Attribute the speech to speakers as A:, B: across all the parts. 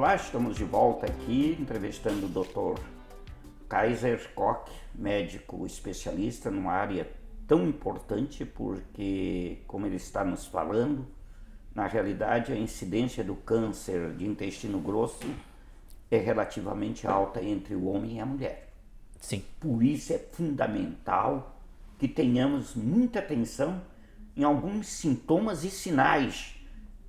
A: Olá, estamos de volta aqui entrevistando o Dr. Kaiser Koch, médico especialista numa área tão importante porque, como ele está nos falando, na realidade a incidência do câncer de intestino grosso é relativamente alta entre o homem e a mulher.
B: Sim.
A: Por isso é fundamental que tenhamos muita atenção em alguns sintomas e sinais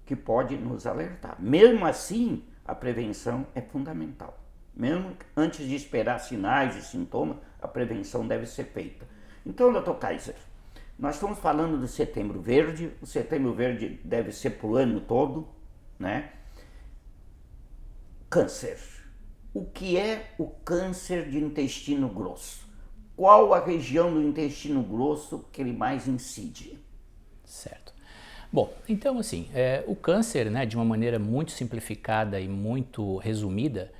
A: que podem nos alertar. Mesmo assim, a prevenção é fundamental. Mesmo antes de esperar sinais e sintomas, a prevenção deve ser feita. Então, Dr. Kaiser, nós estamos falando do Setembro Verde. O Setembro Verde deve ser para o ano todo, né? Câncer. O que é o câncer de intestino grosso? Qual a região do intestino grosso que ele mais incide?
B: Certo. Bom, então assim, o câncer, né, de uma maneira muito simplificada e muito resumida,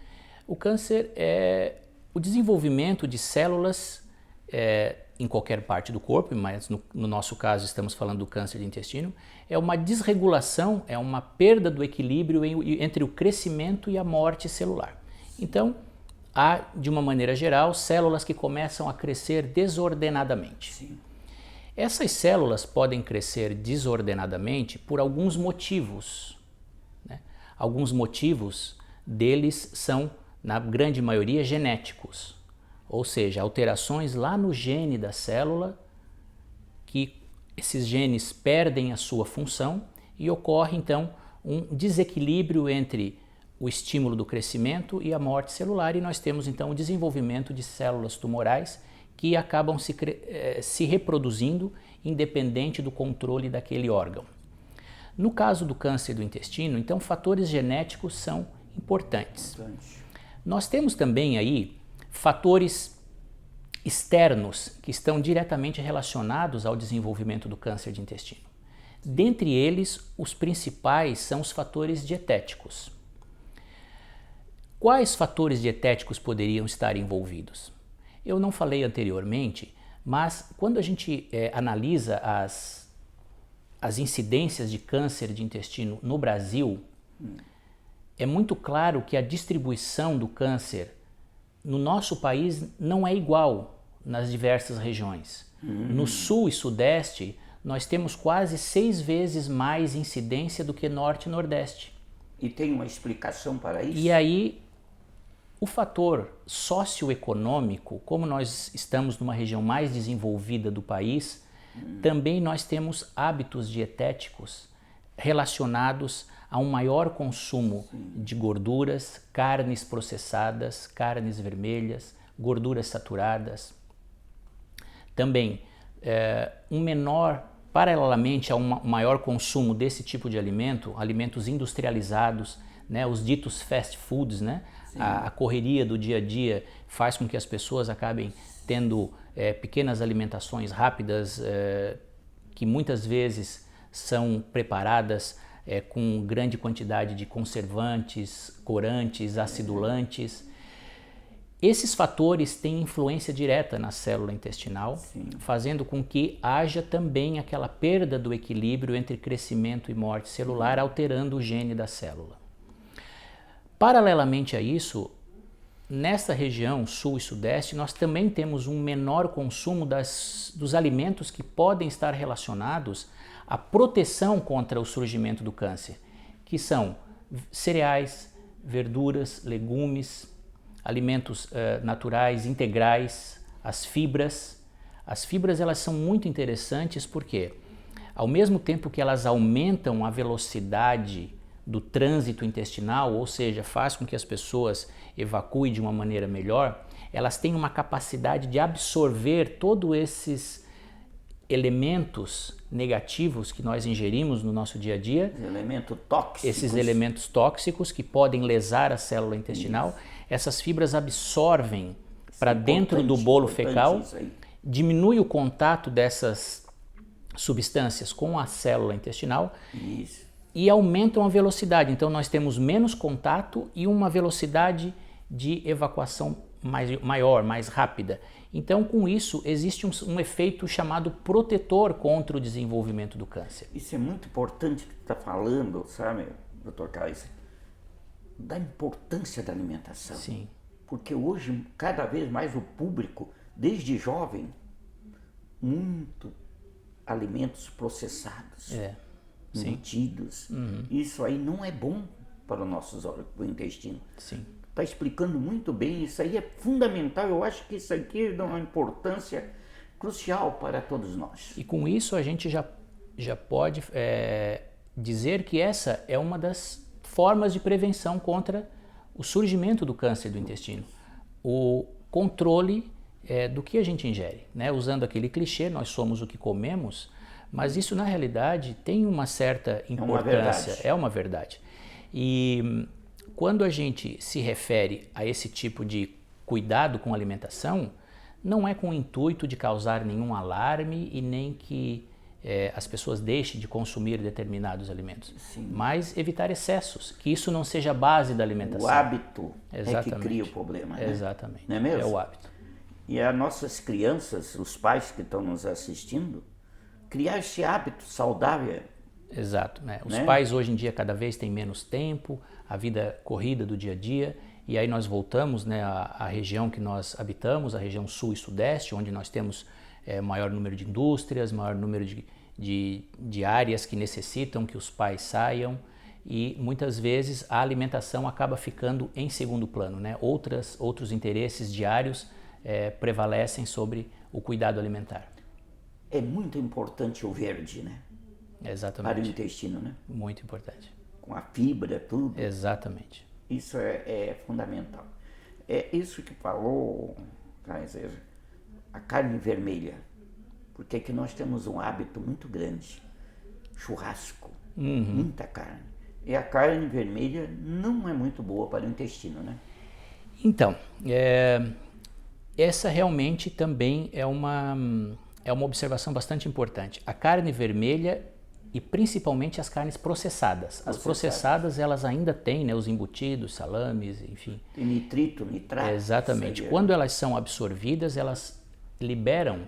B: o câncer é o desenvolvimento de células em qualquer parte do corpo, mas no nosso caso estamos falando do câncer de intestino, é uma desregulação, é uma perda do equilíbrio entre o crescimento e a morte celular. Então, há, de uma maneira geral, células que começam a crescer desordenadamente.
A: Sim.
B: Essas células podem crescer desordenadamente por alguns motivos, né? Alguns motivos deles são, na grande maioria, genéticos, ou seja, alterações lá no gene da célula, que esses genes perdem a sua função e ocorre então um desequilíbrio entre o estímulo do crescimento e a morte celular, e nós temos então o desenvolvimento de células tumorais que acabam se reproduzindo independente do controle daquele órgão. No caso do câncer do intestino, então fatores genéticos são importantes. Nós temos também aí fatores externos que estão diretamente relacionados ao desenvolvimento do câncer de intestino. Dentre eles, os principais são os fatores dietéticos. Quais fatores dietéticos poderiam estar envolvidos? Eu não falei anteriormente, mas quando a gente analisa as incidências de câncer de intestino no Brasil, é muito claro que a distribuição do câncer no nosso país não é igual nas diversas regiões. No sul e sudeste, nós temos quase 6 vezes mais incidência do que norte e nordeste.
A: E tem uma explicação para isso?
B: E aí, o fator socioeconômico, como nós estamos numa região mais desenvolvida do país, também nós temos hábitos dietéticos relacionados a um maior consumo de gorduras, carnes processadas, carnes vermelhas, gorduras saturadas. Também, paralelamente a um maior consumo desse tipo de alimento, alimentos industrializados, né, os ditos fast foods, né? A correria do dia a dia faz com que as pessoas acabem tendo pequenas alimentações rápidas que muitas vezes são preparadas com grande quantidade de conservantes, corantes, acidulantes. Esses fatores têm influência direta na célula intestinal, fazendo com que haja também aquela perda do equilíbrio entre crescimento e morte celular, alterando o gene da célula. Paralelamente a isso, nesta região sul e sudeste, nós também temos um menor consumo dos alimentos que podem estar relacionados à proteção contra o surgimento do câncer, que são cereais, verduras, legumes, alimentos naturais, integrais, as fibras. As fibras elas são muito interessantes porque, ao mesmo tempo que elas aumentam a velocidade do trânsito intestinal, ou seja, faz com que as pessoas evacuem de uma maneira melhor, elas têm uma capacidade de absorver todos esses elementos negativos que nós ingerimos no nosso dia a dia, esses elementos tóxicos que podem lesar a célula intestinal. Essas fibras absorvem para dentro do bolo fecal, diminui o contato dessas substâncias com a célula intestinal. E aumentam a velocidade. Então nós temos menos contato e uma velocidade de evacuação maior, mais rápida. Então com isso existe um efeito chamado protetor contra o desenvolvimento do câncer.
A: Isso é muito importante que você está falando, sabe, Dr. Kaiser? da importância da alimentação.
B: Sim.
A: Porque hoje, cada vez mais o público, desde jovem, muito alimentos processados, embutidos. Isso aí não é bom para o nosso intestino.
B: Sim.
A: Está explicando muito bem, isso aí é fundamental. Eu acho que isso aqui dá uma importância crucial para todos nós.
B: E com isso a gente já pode dizer que essa é uma das formas de prevenção contra o surgimento do câncer do intestino. O controle do que a gente ingere, né? Usando aquele clichê, nós somos o que comemos, mas isso na realidade tem uma certa importância, é uma verdade. E quando a gente se refere a esse tipo de cuidado com a alimentação, não é com o intuito de causar nenhum alarme e nem que as pessoas deixem de consumir determinados alimentos, mas evitar excessos, que isso não seja a base da alimentação.
A: O hábito é que cria o problema, né?
B: Exatamente.
A: Não é mesmo?
B: É o hábito.
A: E as nossas crianças, os pais que estão nos assistindo, criar esse hábito saudável.
B: Exato, né? Os pais hoje em dia cada vez têm menos tempo, a vida corrida do dia a dia, e aí nós voltamos, né, à região que nós habitamos, a região sul e sudeste, onde nós temos maior número de indústrias, maior número de áreas que necessitam que os pais saiam, e muitas vezes a alimentação acaba ficando em segundo plano, né? Outros interesses diários prevalecem sobre o cuidado alimentar.
A: É muito importante o verde, né?
B: Exatamente.
A: Para o intestino, né?
B: Muito importante.
A: Com a fibra, tudo.
B: Exatamente.
A: Isso é fundamental. É isso que falou, Kaiser, a carne vermelha. Porque aqui nós temos um hábito muito grande. Churrasco, muita carne. E a carne vermelha não é muito boa para o intestino, né?
B: Então, essa realmente também é uma observação bastante importante. A carne vermelha e principalmente as carnes processadas. As processadas elas ainda têm, né, os embutidos, salames, enfim.
A: Tem nitrito, nitrato.
B: Exatamente. Quando elas são absorvidas, elas liberam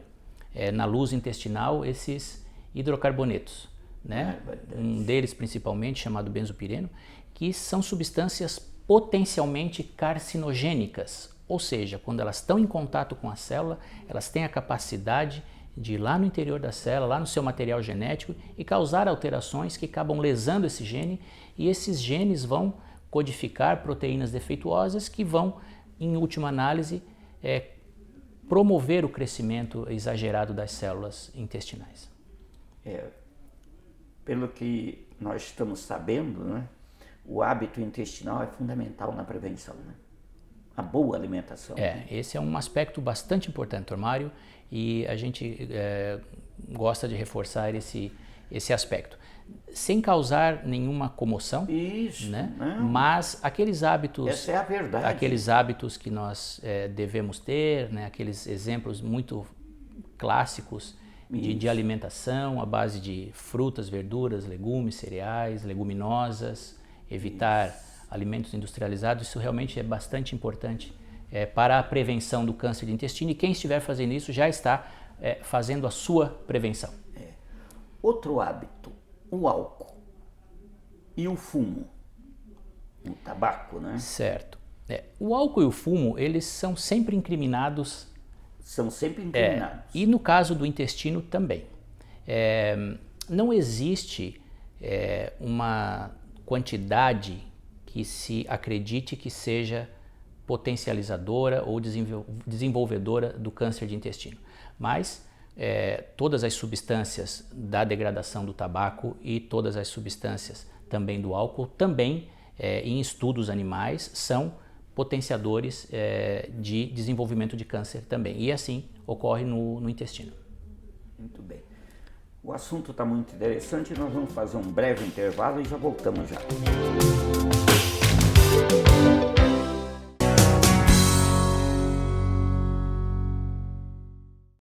B: na luz intestinal esses hidrocarbonetos, né? Um deles principalmente chamado benzopireno, que são substâncias potencialmente carcinogênicas. Ou seja, quando elas estão em contato com a célula, elas têm a capacidade de ir lá no interior da célula, lá no seu material genético e causar alterações que acabam lesando esse gene, e esses genes vão codificar proteínas defeituosas que vão, em última análise, promover o crescimento exagerado das células intestinais.
A: Pelo que nós estamos sabendo, né, o hábito intestinal é fundamental na prevenção, né? A boa alimentação.
B: Esse é um aspecto bastante importante, Dr. Mário, e a gente gosta de reforçar esse aspecto. Sem causar nenhuma comoção,
A: isso,
B: né? Mas aqueles hábitos,
A: essa é a verdade.
B: Aqueles hábitos que nós devemos ter, né? Aqueles exemplos muito clássicos de alimentação à base de frutas, verduras, legumes, cereais, leguminosas, evitar alimentos industrializados, isso realmente é bastante importante para a prevenção do câncer de intestino, e quem estiver fazendo isso já está fazendo a sua prevenção.
A: Outro hábito, o álcool e o fumo, o tabaco, né?
B: Certo. O álcool e o fumo, eles são sempre incriminados.
A: São sempre incriminados.
B: E no caso do intestino também. Não existe uma quantidade que se acredite que seja potencializadora ou desenvolvedora do câncer de intestino. Mas todas as substâncias da degradação do tabaco e todas as substâncias também do álcool, também em estudos animais, são potenciadores de desenvolvimento de câncer também. E assim ocorre no intestino.
A: Muito bem. O assunto está muito interessante, nós vamos fazer um breve intervalo e já voltamos já.